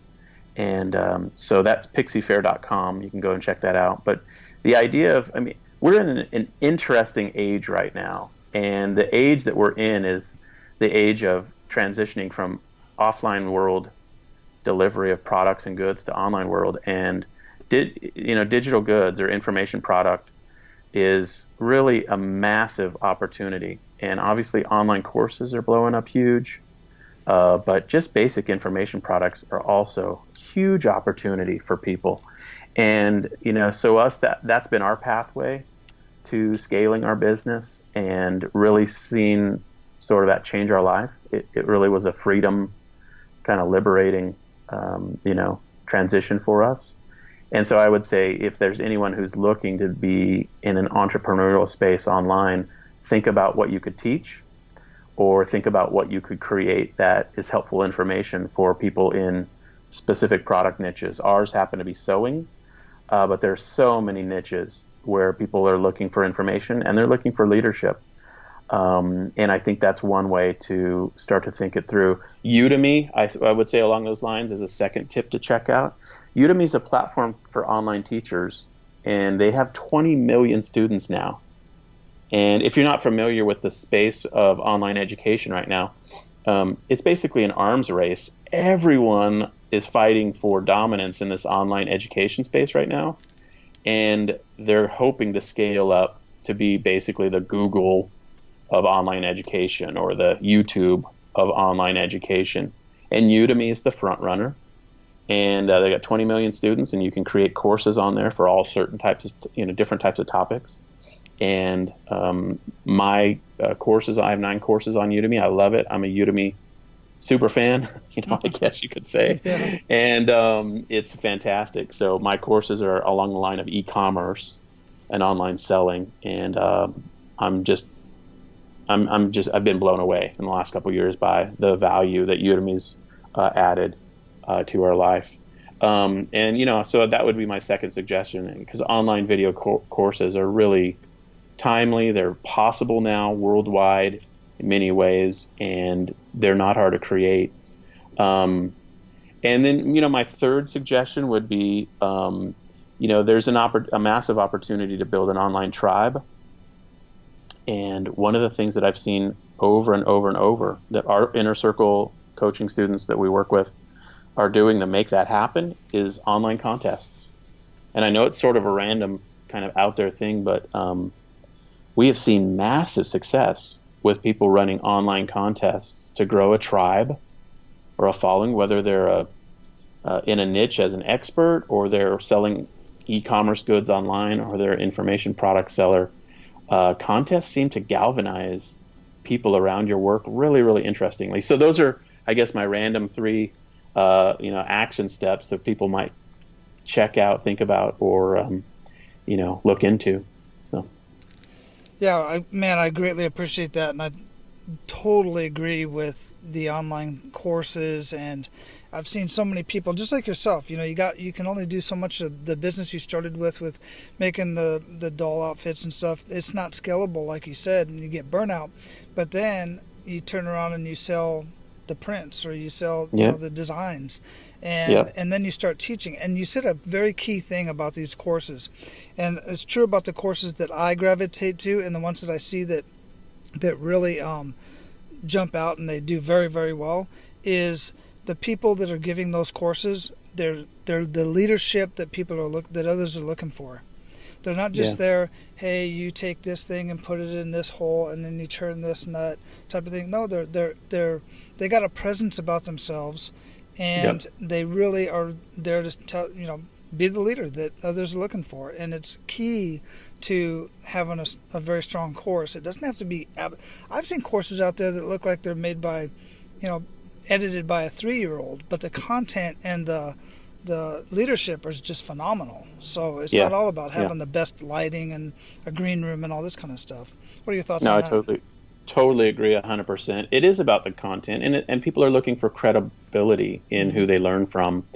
C: And so that's pixiefair.com. You can go and check that out. But the idea of, we're in an interesting age right now. And the age that we're in is the age of transitioning from offline world delivery of products and goods to online world. And digital goods or information product is really a massive opportunity. And obviously online courses are blowing up huge. But just basic information products are also huge opportunity for people. And, so that's been our pathway to scaling our business and really seeing sort of that change our life. It really was a freedom, kind of liberating, transition for us. And so I would say if there's anyone who's looking to be in an entrepreneurial space online, think about what you could teach or think about what you could create that is helpful information for people in specific product niches. Ours happen to be sewing, but there's so many niches where people are looking for information and they're looking for leadership. And I think that's one way to start to think it through. Udemy, I would say along those lines, is a second tip to check out. Udemy is a platform for online teachers, and they have 20 million students now. And if you're not familiar with the space of online education right now, it's basically an arms race. Everyone is fighting for dominance in this online education space right now. And they're hoping to scale up to be basically the Google of online education or the YouTube of online education. And Udemy is the front runner. And they got 20 million students, and you can create courses on there for all certain types of, different types of topics. And my courses, I have 9 courses on Udemy. I love it. I'm a Udemy super fan, I guess you could say.
A: Yeah.
C: And it's fantastic. So my courses are along the line of e-commerce and online selling. And I've been blown away in the last couple of years by the value that Udemy's added to our life. So that would be my second suggestion, because online video courses are really timely. They're possible now worldwide in many ways, and they're not hard to create. And then, my third suggestion would be, there's a massive opportunity to build an online tribe. And one of the things that I've seen over and over and over that our inner circle coaching students that we work with are doing to make that happen is online contests. And I know it's sort of a random kind of out there thing, but we have seen massive success with people running online contests to grow a tribe or a following, whether they're in a niche as an expert, or they're selling e-commerce goods online, or they're an information product seller. Contests seem to galvanize people around your work really, really interestingly. So those are, I guess, my random 3 action steps that people might check out, think about, or look into. So
A: Yeah, I greatly appreciate that, and I totally agree with the online courses. And I've seen so many people just like yourself. You can only do so much of the business you started with making the doll outfits and stuff. It's not scalable, like you said, and you get burnout. But then you turn around and you sell the prints, or you sell
C: Yep.
A: the designs, and
C: Yep.
A: and then you start teaching. And you said a very key thing about these courses, and it's true about the courses that I gravitate to, and the ones that I see that really jump out and they do very, very well, is the people that are giving those courses. They're the leadership that that others are looking for. They're not just there, hey, you take this thing and put it in this hole and then you turn this nut type of thing. No, they got a presence about themselves, and they really are there to tell, be the leader that others are looking for. And it's key to having a very strong course. It doesn't have to be. I've seen courses out there that look like they're made by, edited by a 3-year-old, but the content and the leadership is just phenomenal. So it's not all about having the best lighting and a green room and all this kind of stuff. What are your thoughts on that?
C: No, I totally agree 100%. It is about the content, and people are looking for credibility in who they learn from.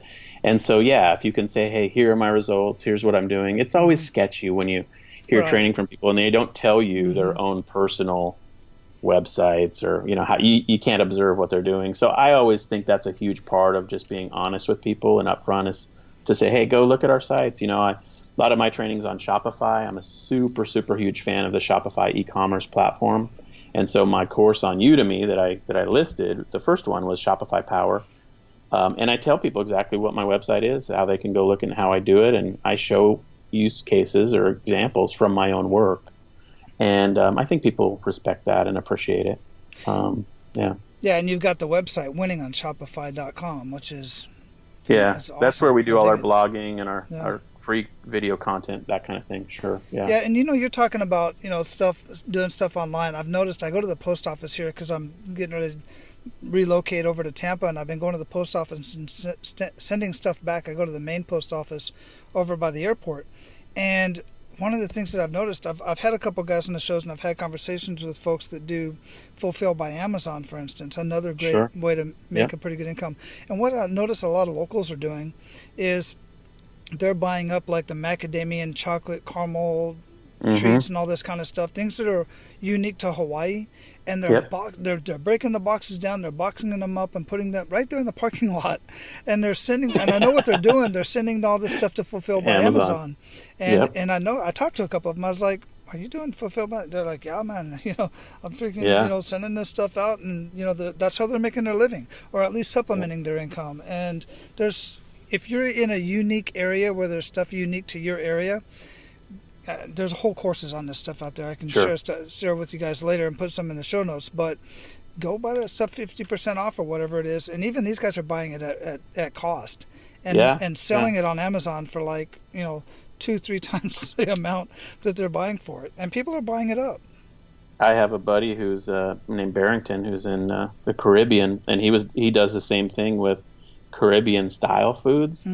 C: And so, if you can say, hey, here are my results, here's what I'm doing. It's always sketchy when you hear training from people and they don't tell you their own personal websites, or how you can't observe what they're doing. So I always think that's a huge part of just being honest with people and upfront, is to say, hey, go look at our sites. A lot of my training's on Shopify. I'm a super, super huge fan of the Shopify e-commerce platform. And so my course on Udemy that I listed, the first one was Shopify Power. And I tell people exactly what my website is, how they can go look and how I do it. And I show use cases or examples from my own work. And I think people respect that and appreciate it. Yeah, and
A: you've got the website winningонshopify.com, which is
C: awesome. That's where we do all our blogging and our free video content, that kind of thing. Sure. Yeah,
A: and you're talking about doing stuff online. I've noticed I go to the post office here because I'm getting ready to relocate over to Tampa, and I've been going to the post office and sending stuff back. I go to the main post office over by the airport, and one of the things that I've noticed, I've had a couple guys on the shows, and I've had conversations with folks that do Fulfill by Amazon, for instance, another great way to make a pretty good income. And what I notice a lot of locals are doing is they're buying up like the macadamia chocolate caramel treats and all this kind of stuff, things that are unique to Hawaii. And they're breaking the boxes down, they're boxing them up and putting them right there in the parking lot. And they're sending, and I know what they're doing, they're sending all this stuff to Fulfill by Amazon. And I talked to a couple of them. I was like, are you doing Fulfill by? They're like, yeah, man, I'm freaking, sending this stuff out. And, that's how they're making their living, or at least supplementing their income. And if you're in a unique area where there's stuff unique to your area, there's whole courses on this stuff out there. I can share with you guys later and put some in the show notes. But go buy that stuff 50% off or whatever it is. And even these guys are buying it at cost and selling it on Amazon for 2-3 times the amount that they're buying for it. And people are buying it up.
C: I have a buddy who's named Barrington, who's in the Caribbean, and he does the same thing with Caribbean style foods,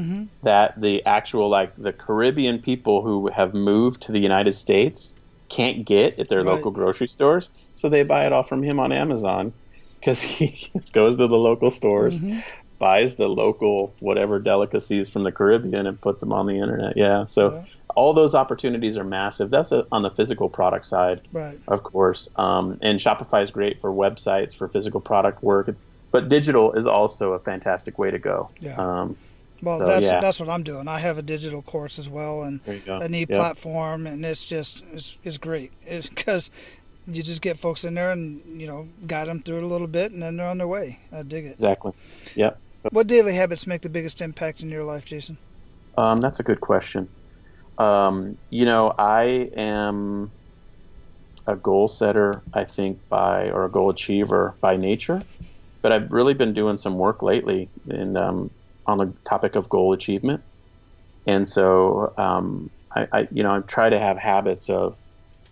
C: that the actual the Caribbean people who have moved to the United States can't get at their local grocery stores, so they buy it all from him on Amazon, because he just goes to the local stores, buys the local whatever delicacies from the Caribbean and puts them on the internet. All those opportunities are massive. That's on the physical product side, of course, and Shopify is great for websites, for physical product work. But digital is also a fantastic way to go.
A: That's what I'm doing. I have a digital course as well, and an e-platform, and it's great. It's because you just get folks in there and guide them through it a little bit, and then they're on their way. I dig it.
C: Exactly. Yep.
A: What daily habits make the biggest impact in your life, Jason?
C: That's a good question. I am a goal setter, I think, or a goal achiever by nature. But I've really been doing some work lately on the topic of goal achievement. And so I try to have habits of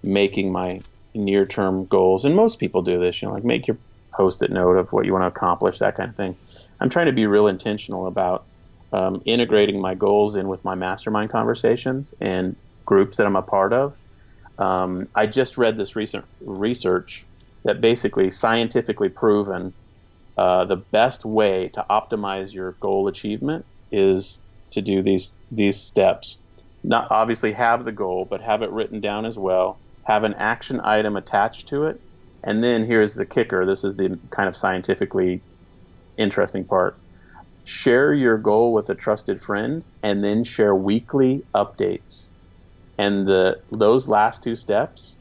C: making my near-term goals. And most people do this, make your Post-it note of what you want to accomplish, that kind of thing. I'm trying to be real intentional about integrating my goals in with my mastermind conversations and groups that I'm a part of. I just read this recent research that basically scientifically proven the best way to optimize your goal achievement is to do these steps. Not obviously have the goal, but have it written down as well. Have an action item attached to it. And then here's the kicker. This is the kind of scientifically interesting part. Share your goal with a trusted friend and then share weekly updates. And those last two steps,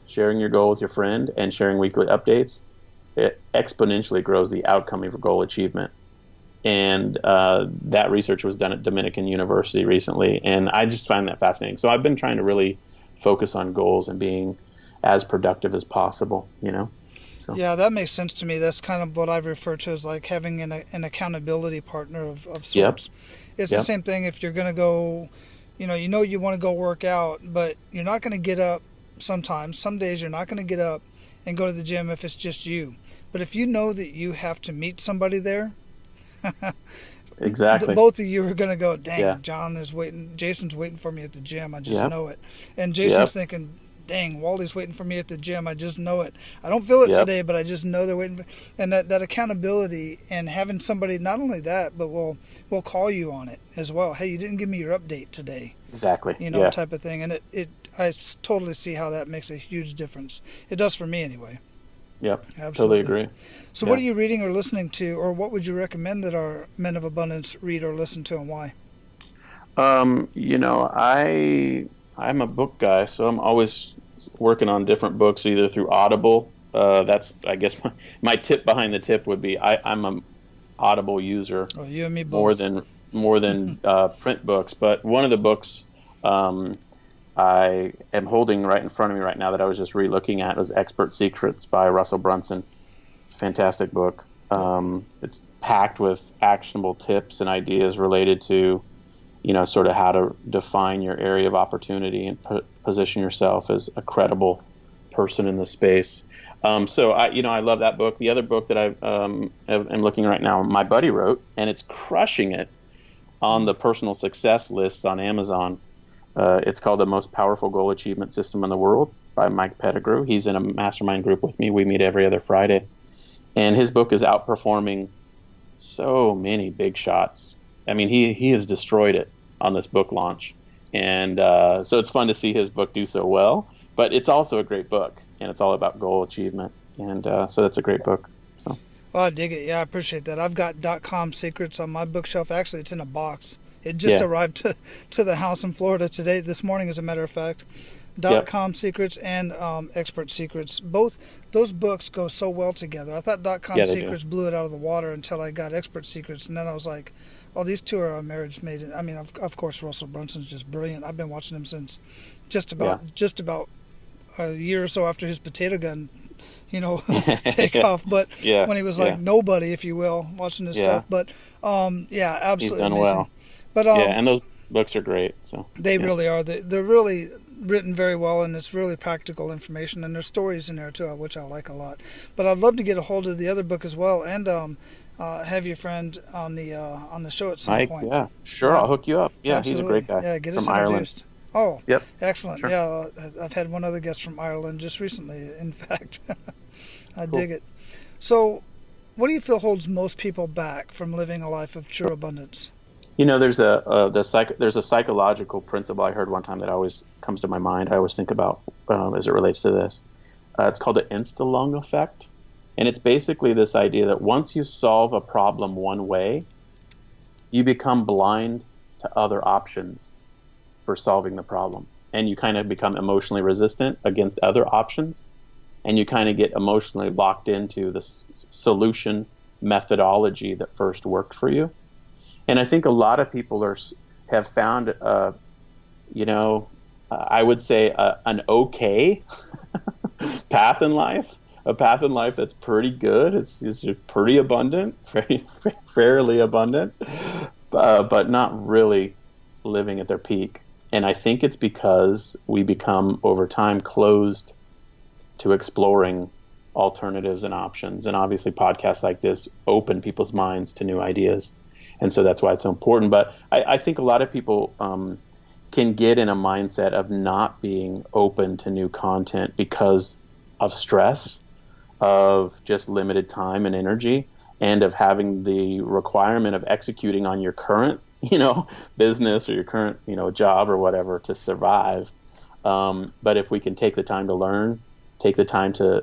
C: sharing your goal with your friend and sharing weekly updates, it exponentially grows the outcome of your goal achievement. And that research was done at Dominican University recently, and I just find that fascinating. So I've been trying to really focus on goals and being as productive as possible, So,
A: Yeah, that makes sense to me. That's kind of what I refer to as like having an accountability partner of
C: yep,
A: sorts. It's the
C: yep,
A: same thing if you're going to go, you want to go work out, but you're not going to get up sometimes. Some days you're not going to get up and go to the gym if it's just you. But if you know that you have to meet somebody there,
C: exactly.
A: both of you are going to go,
C: Yeah,
A: dang, Jason's waiting for me at the gym. I just
C: yep,
A: know it. And Jason's
C: yep,
A: thinking, dang, Wally's waiting for me at the gym. I just know it. I don't feel it
C: yep,
A: today, but I just know they're waiting. And that accountability and having somebody, not only that, but will call you on it as well. Hey, you didn't give me your update today,
C: exactly. Yeah,
A: type of thing. And totally see how that makes a huge difference. It does for me anyway.
C: yep, totally
A: Absolutely.
C: agree.
A: So
C: Yeah.
A: what are you reading or listening to, or what would you recommend that our men of abundance read or listen to, and why?
C: I'm a book guy, so I'm always working on different books, either through Audible. That's, I guess, my tip behind the tip would be I'm a Audible user
A: Oh, you and me
C: more
A: both.
C: than print books. But one of the books um, I am holding right in front of me right now that I was just re-looking at was Expert Secrets by Russell Brunson. It's a fantastic book. It's packed with actionable tips and ideas related to sort of how to define your area of opportunity and position yourself as a credible person in the space. So I love that book. The other book that am looking right now, my buddy wrote, and it's crushing it on the personal success lists on Amazon. It's called The Most Powerful Goal Achievement System in the World by Mike Pettigrew. He's in a mastermind group with me. We meet every other Friday. And his book is outperforming so many big shots. I mean, he has destroyed it on this book launch. And so it's fun to see his book do so well. But it's also a great book, and it's all about goal achievement. And so that's a great book. So.
A: Well, I dig it. Yeah, I appreciate that. I've got .com secrets on my bookshelf. Actually, it's in a box. It just
C: Yeah.
A: arrived to the house in Florida this morning, as a matter of fact.
C: Yep.
A: .com secrets and expert secrets. Both those books go so well together. I thought .com
C: Yeah, they
A: secrets blew it out of the water until I got expert secrets, and then I was like, oh, these two are a marriage made. I mean, of course, Russell Brunson's just brilliant. I've been watching him since just about a year or so after his potato gun, take
C: Yeah.
A: off. But
C: Yeah.
A: when he was
C: Yeah.
A: like nobody, if you will, watching his
C: Yeah.
A: stuff. But yeah,
C: He's
A: absolutely
C: done
A: amazing.
C: well.
A: But
C: Yeah, and those books are great. So
A: they
C: yeah.
A: really are. They're really written very well, and it's really practical information. And there's stories in there too, which I like a lot. But I'd love to get a hold of the other book as well, and have your friend on the show at some
C: Mike,
A: point.
C: yeah, sure,
A: Yeah.
C: I'll hook you up. Yeah,
A: Absolutely.
C: he's a great guy.
A: Yeah, get us
C: from Ireland.
A: introduced. Oh,
C: Yep.
A: excellent.
C: Sure.
A: Yeah, I've had one other guest from Ireland just recently, in fact. I
C: Cool.
A: dig it. So, what do you feel holds most people back from living a life of true abundance?
C: There's there's a psychological principle I heard one time that always comes to my mind. I always think about as it relates to this. It's called the Insta-Lung effect, and it's basically this idea that once you solve a problem one way, you become blind to other options for solving the problem, and you kind of become emotionally resistant against other options, and you kind of get emotionally locked into the solution methodology that first worked for you. And I think a lot of people have found, I would say an okay path in life, a path in life that's pretty good. It's pretty abundant, fairly abundant, but not really living at their peak. And I think it's because we become over time closed to exploring alternatives and options. And obviously podcasts like this open people's minds to new ideas. And so that's why it's so important. But I think a lot of people can get in a mindset of not being open to new content because of stress, of just limited time and energy, and of having the requirement of executing on your current, business or your current, job or whatever to survive. But if we can take the time to learn, take the time to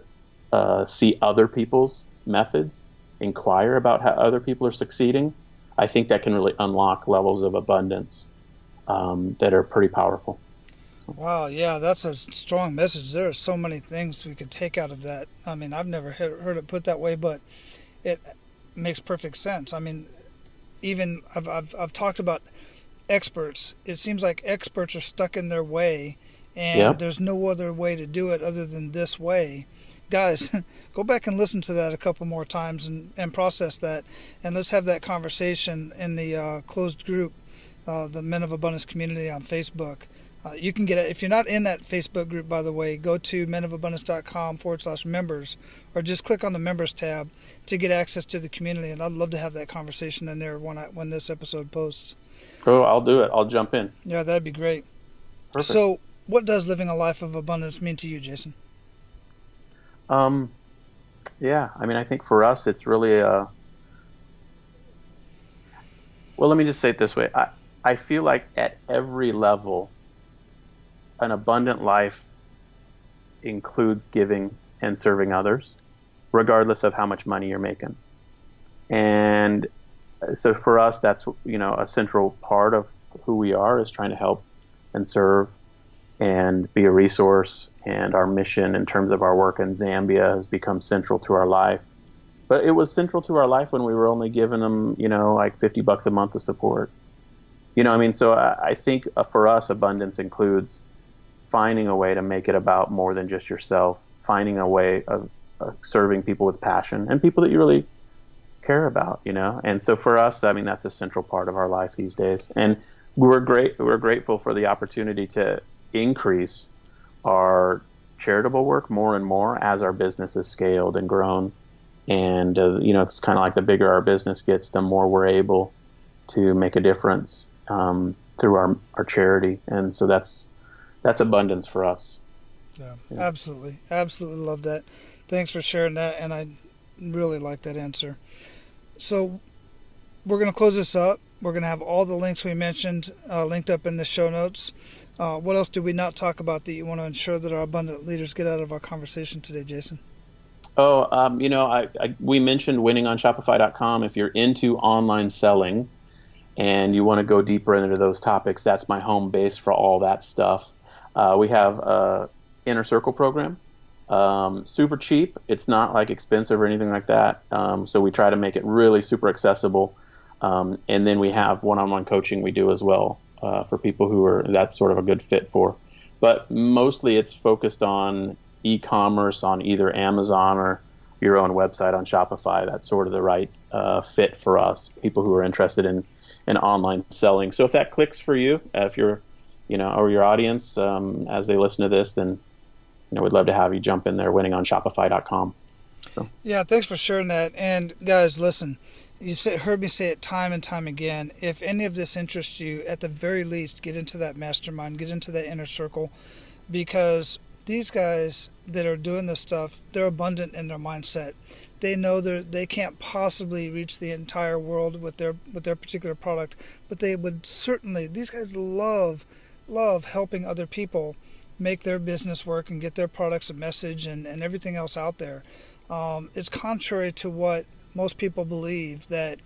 C: see other people's methods, inquire about how other people are succeeding, I think that can really unlock levels of abundance that are pretty powerful.
A: Wow, yeah, that's a strong message. There are so many things we could take out of that. I mean, I've never heard it put that way, but it makes perfect sense. I mean, even I've talked about experts. It seems like experts are stuck in their way, and
C: Yep.
A: there's no other way to do it other than this way. Guys, go back and listen to that a couple more times and process that, and let's have that conversation in the closed group, the Men of Abundance community on Facebook. You can get it. If you're not in that Facebook group, by the way, go to menofabundance.com/members, or just click on the members tab to get access to the community. And I'd love to have that conversation in there when this episode posts.
C: Oh, I'll do it. I'll jump in.
A: Yeah, that'd be great.
C: Perfect.
A: So, what does living a life of abundance mean to you, Jason?
C: Um, yeah, I mean, I think for us, it's really well, let me just say it this way. I feel like at every level, an abundant life includes giving and serving others, regardless of how much money you're making. And so for us, that's, a central part of who we are, is trying to help and serve and be a resource. And our mission in terms of our work in Zambia has become central to our life. But it was central to our life when we were only giving them, like $50 a month of support. So I think for us, abundance includes finding a way to make it about more than just yourself, finding a way of serving people with passion and people that you really care about, And so for us, I mean, that's a central part of our life these days. And we're grateful for the opportunity to increase our charitable work more and more as our business has scaled and grown. And, it's kind of like the bigger our business gets, the more we're able to make a difference through our charity. And so that's abundance for us.
A: Yeah, absolutely. Absolutely love that. Thanks for sharing that. And I really like that answer. So we're going to close this up. We're going to have all the links we mentioned linked up in the show notes. What else did we not talk about that you want to ensure that our abundant leaders get out of our conversation today, Jason?
C: Oh, we mentioned winning on Shopify.com. If you're into online selling and you want to go deeper into those topics, that's my home base for all that stuff. We have a Inner Circle program, super cheap. It's not like expensive or anything like that. So we try to make it really super accessible. And then we have one-on-one coaching we do as well for people that's sort of a good fit for. But mostly it's focused on e-commerce on either Amazon or your own website on Shopify. That's sort of the right fit for us, people who are interested in online selling. So if that clicks for you, if you're, or your audience, as they listen to this, then, we'd love to have you jump in there, winningonshopify.com. So.
A: Yeah, thanks for sharing that. And guys, listen, heard me say it time and time again. If any of this interests you, at the very least, get into that mastermind, get into that inner circle, because these guys that are doing this stuff, they're abundant in their mindset. They know they can't possibly reach the entire world with their particular product, but they would certainly. These guys love helping other people make their business work and get their products a message and everything else out there. It's contrary to what most people believe, that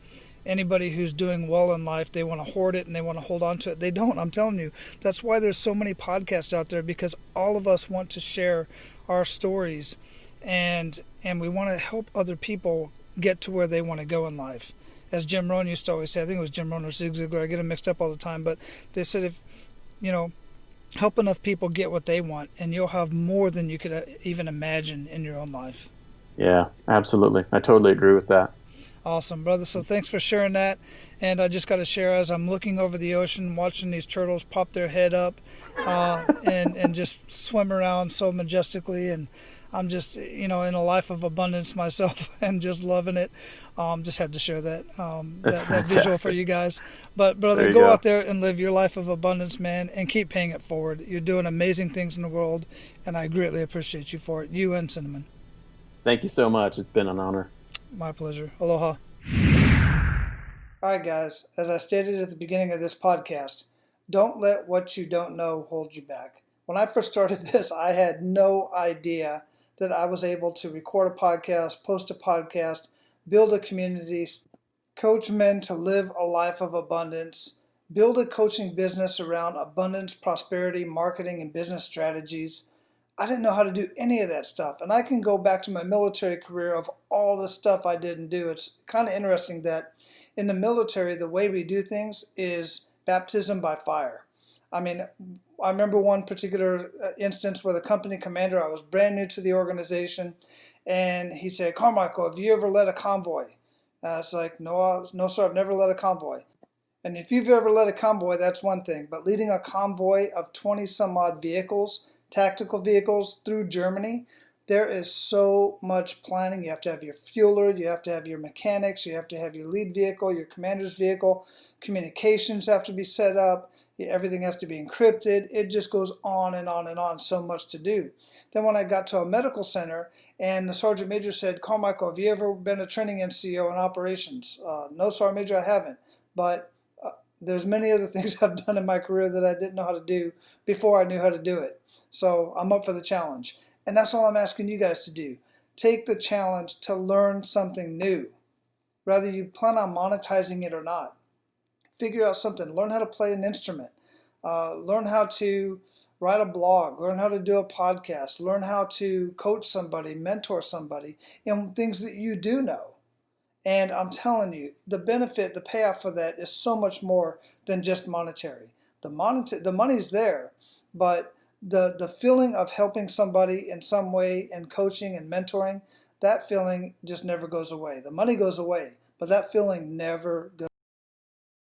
A: anybody who's doing well in life, they want to hoard it and they want to hold on to it. They don't. I'm telling you. That's why there's so many podcasts out there, because all of us want to share our stories, and we want to help other people get to where they want to go in life. As Jim Rohn used to always say, I think it was Jim Rohn or Zig Ziglar, I get them mixed up all the time, but they said, if help enough people get what they want, and you'll have more than you could even imagine in your own life.
C: Yeah, absolutely. I totally agree with that.
A: Awesome, brother. So thanks for sharing that. And I just got to share, as I'm looking over the ocean, watching these turtles pop their head up and just swim around so majestically. And I'm just, in a life of abundance myself and just loving it. Just had to share that visual for you guys. But brother, go out there and live your life of abundance, man, and keep paying it forward. You're doing amazing things in the world, and I greatly appreciate you for it. You and Cinnamon.
C: Thank you so much. It's been an honor.
A: My pleasure. Aloha. All right, guys. As I stated at the beginning of this podcast, don't let what you don't know hold you back. When I first started this, I had no idea that I was able to record a podcast, post a podcast, build a community, coach men to live a life of abundance, build a coaching business around abundance, prosperity, marketing, and business strategies. I didn't know how to do any of that stuff. And I can go back to my military career of all the stuff I didn't do. It's kind of interesting that in the military, the way we do things is baptism by fire. I mean, I remember one particular instance where the company commander, I was brand new to the organization, and he said, Carmichael, have you ever led a convoy? It's like, no, no, sir, I've never led a convoy. And if you've ever led a convoy, that's one thing. But leading a convoy of 20 some odd vehicles, tactical vehicles through Germany, there is so much planning. You have to have your fueler, you have to have your mechanics, you have to have your lead vehicle, your commander's vehicle, communications have to be set up, everything has to be encrypted. It just goes on and on and on, so much to do. Then when I got to a medical center and the sergeant major said, Carmichael, have you ever been a training NCO in operations? No, sergeant major, I haven't. But there's many other things I've done in my career that I didn't know how to do before I knew how to do it. So I'm up for the challenge. And that's all I'm asking you guys to do. Take the challenge to learn something new, whether you plan on monetizing it or not. Figure out something. Learn how to play an instrument. Learn how to write a blog. Learn how to do a podcast. Learn how to coach somebody, mentor somebody in things that you do know. And I'm telling you, the benefit, the payoff for that is so much more than just monetary. The money's there, but the feeling of helping somebody in some way and coaching and mentoring, that feeling just never goes away. The money goes away, but that feeling never goes